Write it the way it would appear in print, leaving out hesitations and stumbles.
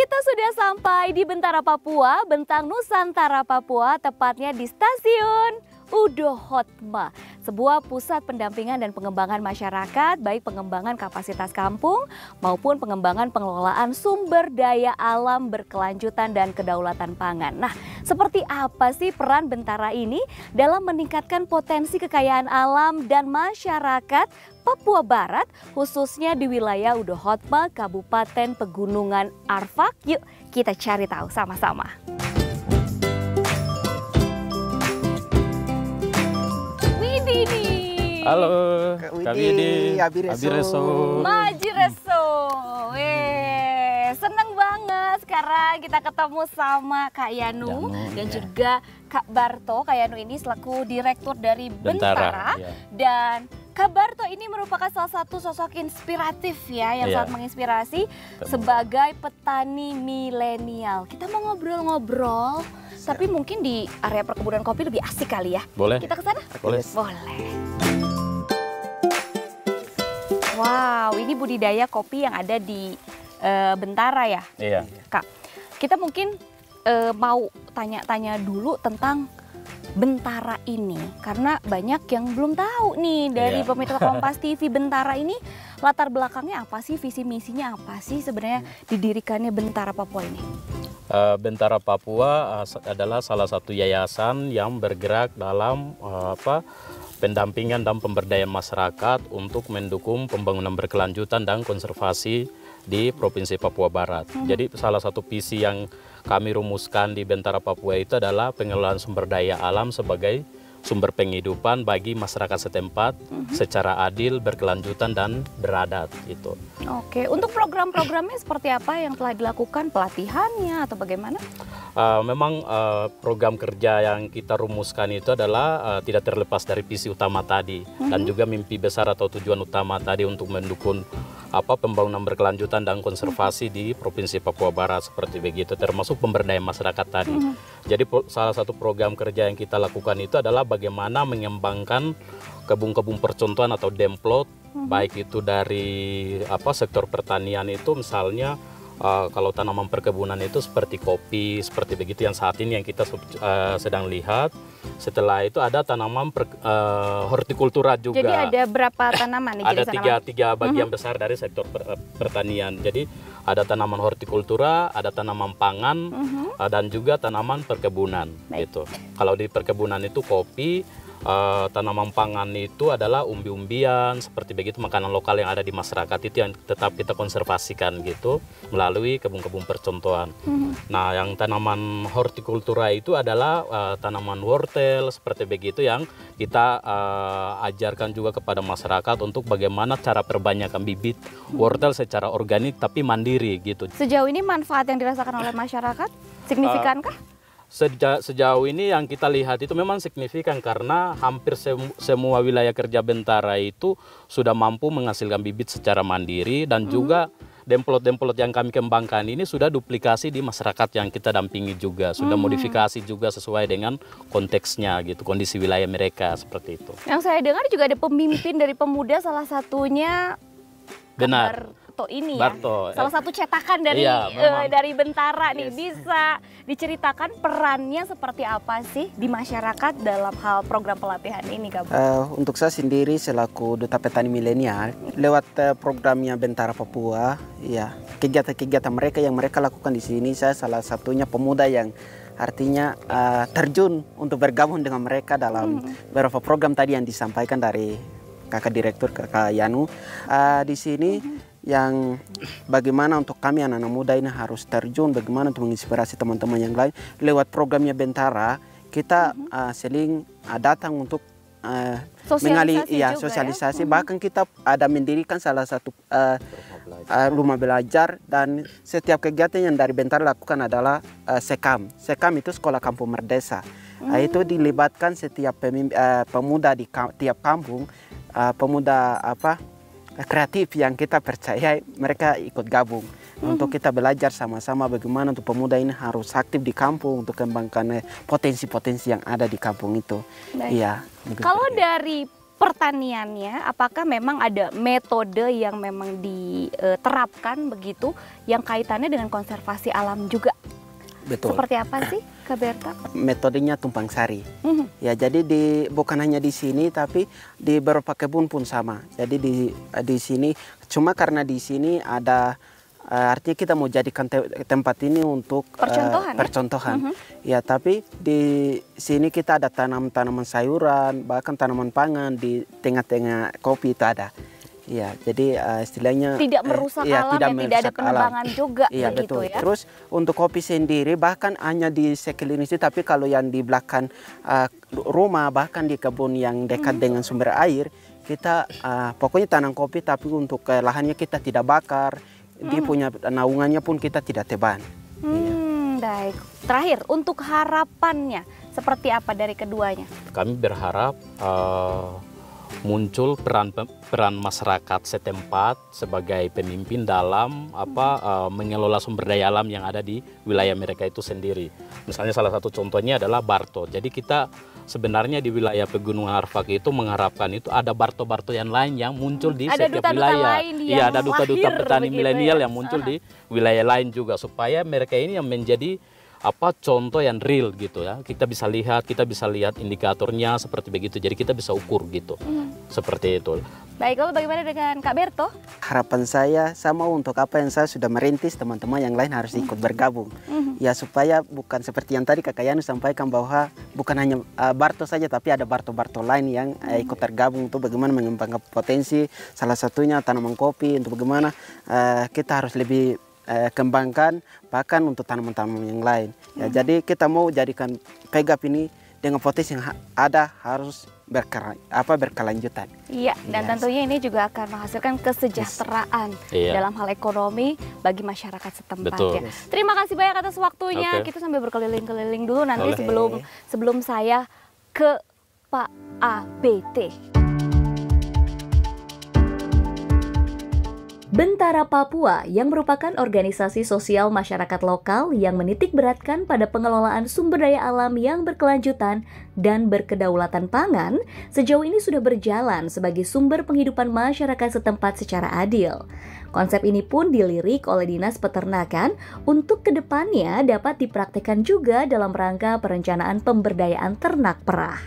Kita sudah sampai di Bentara Papua, Bentang Nusantara Papua, tepatnya di Stasiun Udo Hotma, sebuah pusat pendampingan dan pengembangan masyarakat, baik pengembangan kapasitas kampung maupun pengembangan pengelolaan sumber daya alam berkelanjutan dan kedaulatan pangan. Nah, seperti apa sih peran Bentara ini dalam meningkatkan potensi kekayaan alam dan masyarakat Papua Barat, khususnya di wilayah Udo Hotma, Kabupaten Pegunungan Arfak? Yuk kita cari tahu sama-sama. Halo, Kak Widi, Abireso. Majireso. Seneng banget sekarang kita ketemu sama Kak Yanu dan juga Kak Barto. Kak Yanu ini selaku direktur dari Bentara. Dan Kak Barto ini merupakan salah satu sosok inspiratif ya, yang sangat menginspirasi sebagai petani milenial. Kita mau ngobrol-ngobrol, tapi mungkin di area perkebunan kopi lebih asik kali ya. Boleh. Kita ke sana? Boleh. Boleh. Wow, ini budidaya kopi yang ada di Bentara ya? Iya. Kak, kita mungkin mau tanya-tanya dulu tentang Bentara ini. Karena banyak yang belum tahu nih dari pemirsa Kompas TV, Bentara ini latar belakangnya apa sih, visi misinya apa sih sebenarnya didirikannya Bentara Papua ini? Bentara Papua adalah salah satu yayasan yang bergerak dalam pendampingan dan pemberdayaan masyarakat untuk mendukung pembangunan berkelanjutan dan konservasi di Provinsi Papua Barat. Jadi salah satu visi yang kami rumuskan di Bentara Papua itu adalah pengelolaan sumber daya alam sebagai sumber penghidupan bagi masyarakat setempat secara adil, berkelanjutan dan beradat gitu. Oke, untuk program-programnya seperti apa yang telah dilakukan, pelatihannya atau bagaimana? Memang program kerja yang kita rumuskan itu adalah tidak terlepas dari visi utama tadi dan juga mimpi besar atau tujuan utama tadi untuk mendukung pembangunan berkelanjutan dan konservasi di Provinsi Papua Barat seperti begitu, termasuk pemberdayaan masyarakat tadi. Jadi salah satu program kerja yang kita lakukan itu adalah bagaimana mengembangkan kebun-kebun percontohan atau demplot, baik itu dari sektor pertanian itu misalnya kalau tanaman perkebunan itu seperti kopi, seperti begitu yang saat ini yang kita sedang lihat. Setelah itu ada tanaman hortikultura juga. Jadi ada berapa tanaman nih? Ada tiga bagian besar dari sektor pertanian. Jadi ada tanaman hortikultura, ada tanaman pangan, dan juga tanaman perkebunan. Gitu. Kalau di perkebunan itu kopi, tanaman pangan itu adalah umbi-umbian seperti begitu, makanan lokal yang ada di masyarakat itu yang tetap kita konservasikan gitu melalui kebun-kebun percontohan. Nah, yang tanaman hortikultura itu adalah tanaman wortel seperti begitu yang kita ajarkan juga kepada masyarakat untuk bagaimana cara perbanyakkan bibit wortel secara organik tapi mandiri gitu. Sejauh ini manfaat yang dirasakan oleh masyarakat signifikankah? Sejauh ini yang kita lihat itu memang signifikan karena hampir semua wilayah kerja Bentara itu sudah mampu menghasilkan bibit secara mandiri dan juga demplot-demplot yang kami kembangkan ini sudah duplikasi di masyarakat yang kita dampingi juga, sudah modifikasi juga sesuai dengan konteksnya gitu, kondisi wilayah mereka seperti itu. Yang saya dengar juga ada pemimpin dari pemuda, salah satunya Benar. Ini Barto, ya, salah satu cetakan dari dari Bentara nih. Bisa diceritakan perannya seperti apa sih di masyarakat dalam hal program pelatihan ini, Kak? Untuk saya sendiri selaku Duta Petani Milenial, lewat programnya Bentara Papua, ya kegiatan-kegiatan mereka yang mereka lakukan di sini, saya salah satunya pemuda yang artinya terjun untuk bergabung dengan mereka dalam beberapa program tadi yang disampaikan dari Kakak Direktur, Kakak Yanu. Di sini yang bagaimana untuk kami anak-anak muda ini harus terjun, bagaimana untuk menginspirasi teman-teman yang lain lewat programnya Bentara. Kita sering datang untuk sosialisasi, bahkan kita ada mendirikan salah satu rumah belajar, dan setiap kegiatan yang dari Bentara lakukan adalah SEKAM. SEKAM itu Sekolah Kampung Merdesa. Itu dilibatkan setiap pemuda di tiap kampung, pemuda kreatif yang kita percaya mereka ikut gabung untuk kita belajar sama-sama bagaimana untuk pemuda ini harus aktif di kampung untuk kembangkan potensi-potensi yang ada di kampung itu. Iya. Kalau dari pertaniannya, apakah memang ada metode yang memang diterapkan begitu yang kaitannya dengan konservasi alam juga? Betul. Seperti apa sih, Kak Berta? Metodenya tumpang sari. Ya, jadi bukan hanya di sini tapi di beberapa kebun pun sama. Jadi di sini cuma karena di sini ada artinya kita mau jadikan tempat ini untuk percontohan. Ya, tapi di sini kita ada tanaman sayuran, bahkan tanaman pangan di tengah-tengah kopi itu ada. Ya, jadi istilahnya tidak merusak alam, tidak ada penebangan juga, iya, begitu betul. ya. Terus untuk kopi sendiri bahkan hanya di sekeliling situ, tapi kalau yang di belakang rumah, bahkan di kebun yang dekat dengan sumber air, kita pokoknya tanam kopi, tapi untuk lahannya kita tidak bakar. Dia punya naungannya pun kita tidak tebang. Baik. Terakhir, untuk harapannya seperti apa dari keduanya? Kami berharap muncul peran masyarakat setempat sebagai pemimpin dalam mengelola sumber daya alam yang ada di wilayah mereka itu sendiri. Misalnya salah satu contohnya adalah Barto. Jadi kita sebenarnya di wilayah Pegunungan Arfak itu mengharapkan itu ada Barto-Barto yang lain yang muncul di setiap wilayah. Iya, ada duta-duta petani milenial yang muncul di wilayah lain juga, supaya mereka ini yang menjadi contoh yang real gitu ya. Kita bisa lihat indikatornya seperti begitu. Jadi kita bisa ukur gitu. Seperti itu. Baik, lalu bagaimana dengan Kak Berto? Harapan saya sama untuk apa yang saya sudah merintis, teman-teman yang lain harus ikut bergabung. Ya, supaya bukan seperti yang tadi Kakak Yani sampaikan bahwa bukan hanya Barto saja, tapi ada Barto-Barto lain yang ikut tergabung untuk bagaimana mengembangkan potensi. Salah satunya tanaman kopi, untuk bagaimana kita harus lebih kembangkan bahkan untuk tanaman-tanaman yang lain. Ya, jadi kita mau jadikan Pegap ini dengan potensi yang ada harus berkelanjutan. Iya, dan tentunya ini juga akan menghasilkan kesejahteraan dalam hal ekonomi bagi masyarakat setempat. Ya. Terima kasih banyak atas waktunya. Kita sambil berkeliling-keliling dulu nanti sebelum saya ke Pak ABT. Bentara Papua yang merupakan organisasi sosial masyarakat lokal yang menitik beratkan pada pengelolaan sumber daya alam yang berkelanjutan dan berkedaulatan pangan, sejauh ini sudah berjalan sebagai sumber penghidupan masyarakat setempat secara adil. Konsep ini pun dilirik oleh Dinas Peternakan untuk kedepannya dapat dipraktikkan juga dalam rangka perencanaan pemberdayaan ternak perah.